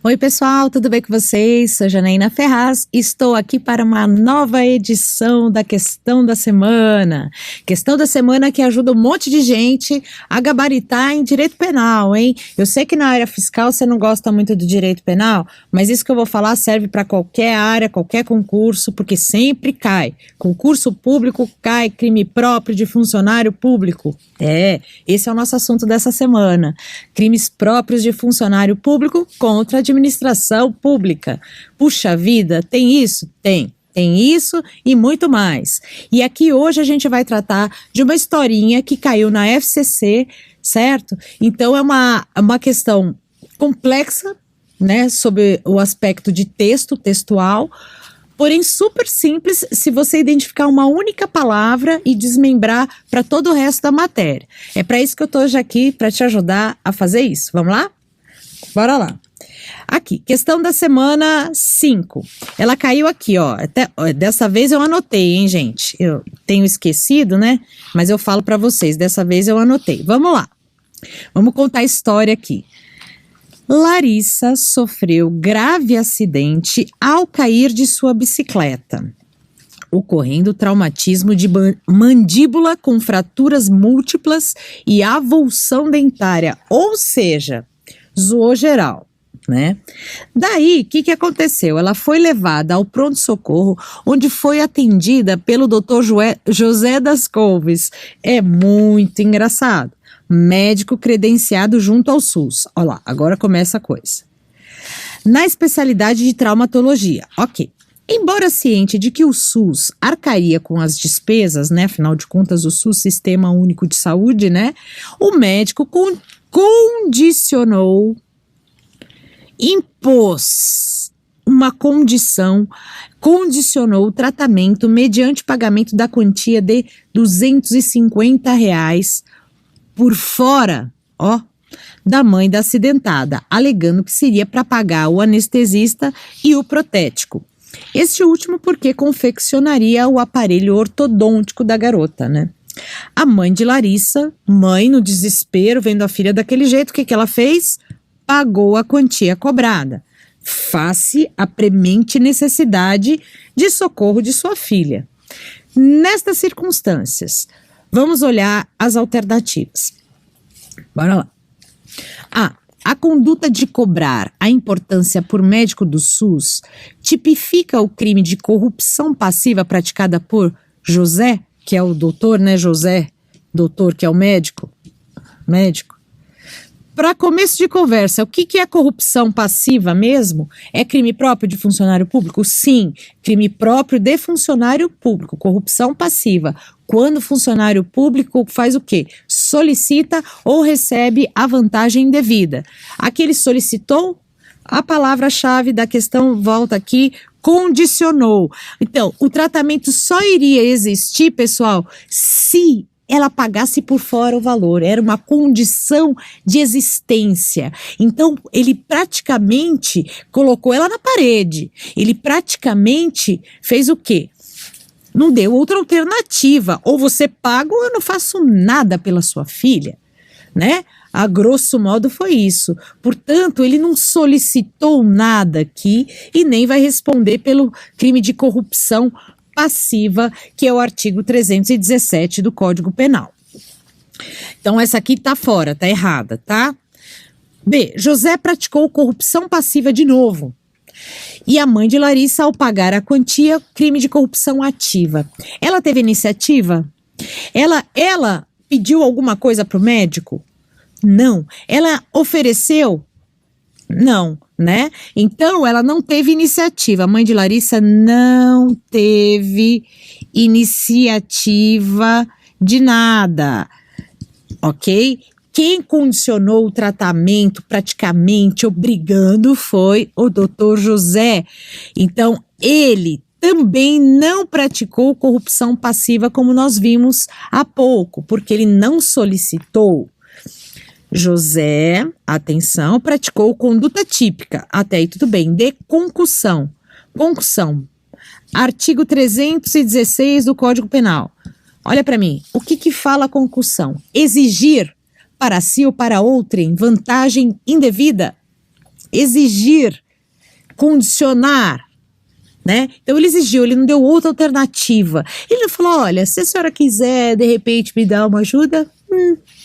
Oi, pessoal, tudo bem com vocês? Sou Janaína Ferraz, estou aqui para uma nova edição da Questão da Semana. Questão da Semana que ajuda um monte de gente a gabaritar em direito penal, hein? Eu sei que na área fiscal você não gosta muito do direito penal, mas isso que eu vou falar serve para qualquer área, qualquer concurso, porque sempre cai. Concurso público cai, crime próprio de funcionário público. Esse é o nosso assunto dessa semana. Crimes próprios de funcionário público contra a administração pública. Puxa vida, tem isso? Tem. Tem isso e muito mais. E aqui hoje a gente vai tratar de uma historinha que caiu na FCC, certo? Então é uma questão complexa, né, sobre o aspecto de textual, porém super simples se você identificar uma única palavra e desmembrar para todo o resto da matéria. É para isso que eu estou hoje aqui, para te ajudar a fazer isso. Vamos lá? Bora lá. Aqui, questão da semana 5. Ela caiu aqui, ó. Dessa vez eu anotei, hein, gente? Eu tenho esquecido, né? Mas eu falo para vocês, dessa vez eu anotei. Vamos lá. Vamos contar a história aqui. Larissa sofreu grave acidente ao cair de sua bicicleta, ocorrendo traumatismo de mandíbula com fraturas múltiplas e avulsão dentária, ou seja, zoou geral, né? Daí, o que aconteceu? Ela foi levada ao pronto-socorro, onde foi atendida pelo Dr. José das Couves. É muito engraçado. Médico credenciado junto ao SUS. Olha lá, agora começa a coisa. Na especialidade de traumatologia, ok. Embora ciente de que o SUS arcaria com as despesas, né? Afinal de contas, o SUS, Sistema Único de Saúde, né? O médico impôs uma condição, condicionou o tratamento mediante pagamento da quantia de R$250 por fora, da mãe da acidentada, alegando que seria para pagar o anestesista e o protético. Este último porque confeccionaria o aparelho ortodôntico da garota, né? A mãe de Larissa, no desespero, vendo a filha daquele jeito, o que ela fez? Pagou a quantia cobrada, face à premente necessidade de socorro de sua filha. Nestas circunstâncias, vamos olhar as alternativas. Bora lá. A conduta de cobrar a importância por médico do SUS tipifica o crime de corrupção passiva praticada por José, que é o doutor, né? José, doutor, que é o médico. Para começo de conversa, o que é corrupção passiva mesmo? É crime próprio de funcionário público? Sim, crime próprio de funcionário público, corrupção passiva. Quando o funcionário público faz o quê? Solicita ou recebe a vantagem indevida. Aqui ele solicitou, a palavra-chave da questão volta aqui, condicionou. Então, o tratamento só iria existir, pessoal, se ela pagasse por fora o valor, era uma condição de existência. Então, ele praticamente colocou ela na parede, ele praticamente fez o quê? Não deu outra alternativa, ou você paga ou eu não faço nada pela sua filha, né? A grosso modo foi isso. Portanto, ele não solicitou nada aqui e nem vai responder pelo crime de corrupção passiva, que é o artigo 317 do Código Penal. Então, essa aqui tá fora, tá errada, tá? B. José praticou corrupção passiva de novo. E a mãe de Larissa, ao pagar a quantia, crime de corrupção ativa. Ela teve iniciativa? Ela pediu alguma coisa pro médico? Não. Ela ofereceu? Não, né? Então, ela não teve iniciativa. A mãe de Larissa não teve iniciativa de nada, ok? Quem condicionou o tratamento, praticamente obrigando, foi o doutor José. Então, ele também não praticou corrupção passiva, como nós vimos há pouco, porque ele não solicitou. José, atenção, praticou conduta típica, até aí tudo bem, de concussão. Concussão, artigo 316 do Código Penal. Olha para mim, o que fala concussão? Exigir para si ou para outrem vantagem indevida. exigir, condicionar, né? Então ele exigiu, ele não deu outra alternativa. Ele não falou, olha, se a senhora quiser de repente me dar uma ajuda,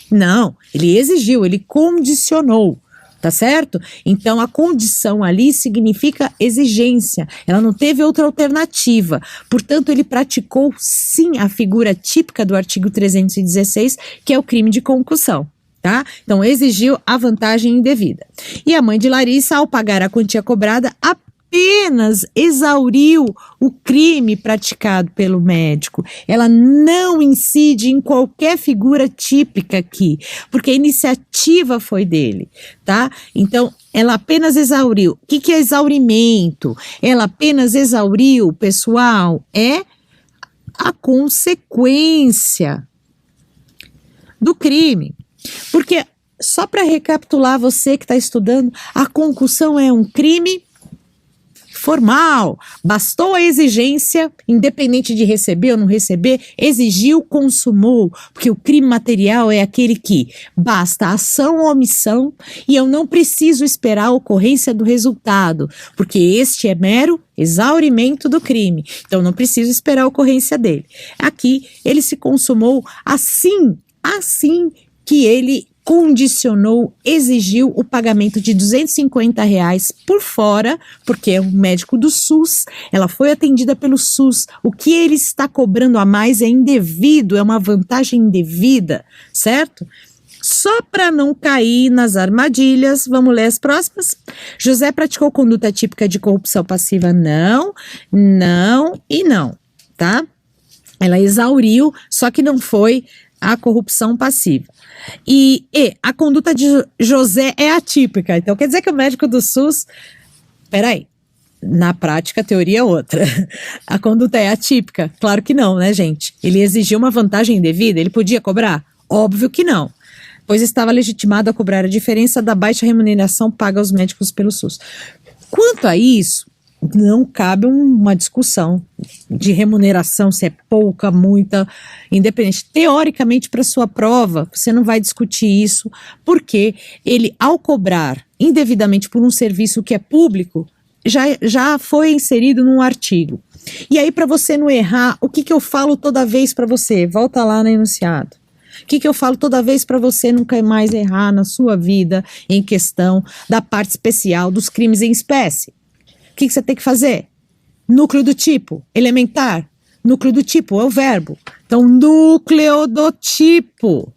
não, ele exigiu, ele condicionou. Tá certo? Então a condição ali significa exigência, ela não teve outra alternativa, portanto ele praticou sim a figura típica do artigo 316, que é o crime de concussão. Tá? Então exigiu a vantagem indevida. E a mãe de Larissa, ao pagar a quantia cobrada, apenas exauriu o crime praticado pelo médico. Ela não incide em qualquer figura típica aqui, porque a iniciativa foi dele, tá? Então, ela apenas exauriu. O que é exaurimento? Ela apenas exauriu, pessoal, é a consequência do crime. Porque, só para recapitular, você que está estudando, a concussão é um crime formal, bastou a exigência, independente de receber ou não receber, exigiu, consumou, porque o crime material é aquele que basta ação ou omissão e eu não preciso esperar a ocorrência do resultado, porque este é mero exaurimento do crime, então não preciso esperar a ocorrência dele. Aqui ele se consumou assim que ele condicionou, exigiu o pagamento de R$250 por fora, porque é um médico do SUS, ela foi atendida pelo SUS, o que ele está cobrando a mais é indevido, é uma vantagem indevida, certo? Só para não cair nas armadilhas, vamos ler as próximas. José praticou conduta típica de corrupção passiva? Não, não e não, tá? Ela exauriu, só que não foi a corrupção passiva. E a conduta de José é atípica. Então, quer dizer que o médico do SUS... Peraí, na prática a teoria é outra. A conduta é atípica? Claro que não, né, gente? Ele exigiu uma vantagem indevida? Ele podia cobrar? Óbvio que não. Pois estava legitimado a cobrar a diferença da baixa remuneração paga aos médicos pelo SUS. Quanto a isso, não cabe uma discussão de remuneração, se é pouca, muita, independente. Teoricamente, para sua prova, você não vai discutir isso, porque ele, ao cobrar indevidamente por um serviço que é público, já foi inserido num artigo. E aí, para você não errar, o que eu falo toda vez para você? Volta lá no enunciado. O que eu falo toda vez para você nunca mais errar na sua vida em questão da parte especial dos crimes em espécie? O que você tem que fazer? Núcleo do tipo, elementar. Núcleo do tipo é o verbo. Então, núcleo do tipo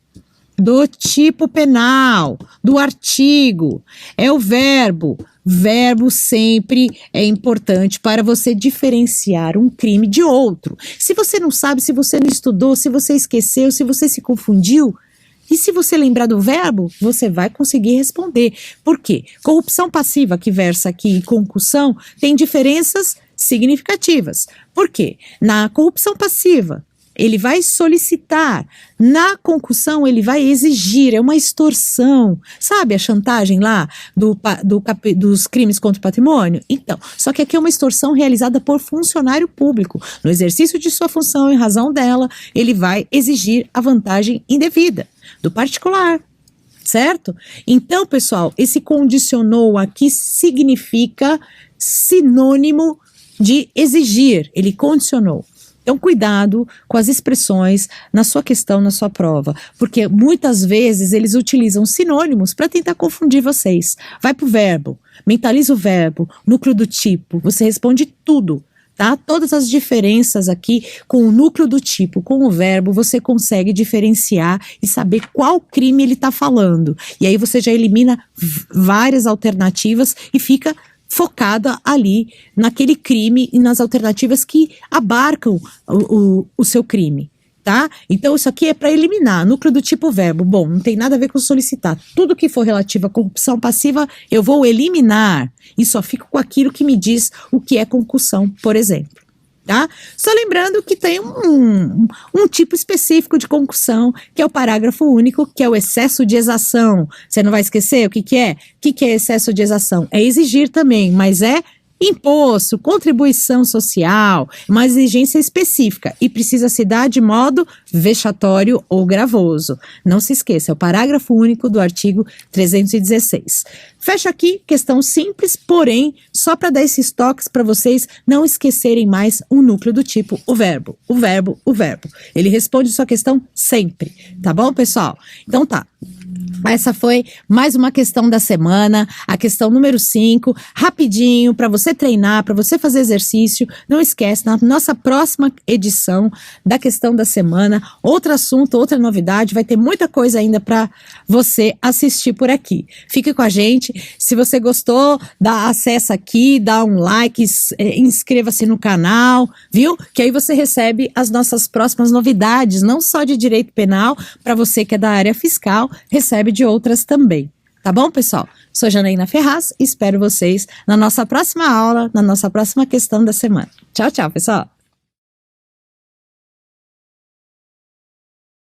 penal, do artigo, é o verbo. Verbo sempre é importante para você diferenciar um crime de outro. Se você não sabe, se você não estudou, se você esqueceu, se você se confundiu, e se você lembrar do verbo, você vai conseguir responder. Por quê? Corrupção passiva, que versa aqui em concussão, tem diferenças significativas. Por quê? Na corrupção passiva, ele vai solicitar. Na concussão, ele vai exigir. É uma extorsão. Sabe a chantagem lá dos crimes contra o patrimônio? Então, só que aqui é uma extorsão realizada por funcionário público. No exercício de sua função, em razão dela, ele vai exigir a vantagem indevida do particular, certo? Então, pessoal, esse condicionou aqui significa sinônimo de exigir, ele condicionou. Então, cuidado com as expressões na sua questão, na sua prova, porque muitas vezes eles utilizam sinônimos para tentar confundir vocês. Vai para o verbo, mentaliza o verbo, núcleo do tipo, você responde tudo. Tá? Todas as diferenças aqui com o núcleo do tipo, com o verbo, você consegue diferenciar e saber qual crime ele está falando. E aí você já elimina várias alternativas e fica focada ali naquele crime e nas alternativas que abarcam o seu crime. Tá? Então isso aqui é para eliminar, núcleo do tipo verbo. Bom, não tem nada a ver com solicitar. Tudo que for relativo à corrupção passiva, eu vou eliminar e só fico com aquilo que me diz o que é concussão, por exemplo. Tá? Só lembrando que tem um tipo específico de concussão, que é o parágrafo único, que é o excesso de exação. Você não vai esquecer o que é? O que é excesso de exação? É exigir também, mas é Imposto, contribuição social, uma exigência específica e precisa se dar de modo vexatório ou gravoso. Não se esqueça, é o parágrafo único do artigo 316. Fecho aqui, questão simples, porém, só para dar esses toques para vocês não esquecerem mais um núcleo do tipo o verbo, o verbo, o verbo. Ele responde sua questão sempre, tá bom, pessoal? Então tá. Essa foi mais uma questão da semana, a questão número 5, rapidinho, para você treinar, para você fazer exercício. Não esquece, na nossa próxima edição da questão da semana, outro assunto, outra novidade, vai ter muita coisa ainda para você assistir por aqui. Fique com a gente, se você gostou, dá acesso aqui, dá um like, inscreva-se no canal, viu? Que aí você recebe as nossas próximas novidades, não só de direito penal, para você que é da área fiscal, recebe de outras também. Tá bom, pessoal? Sou Janaína Ferraz e espero vocês na nossa próxima aula, na nossa próxima questão da semana. Tchau, tchau, pessoal!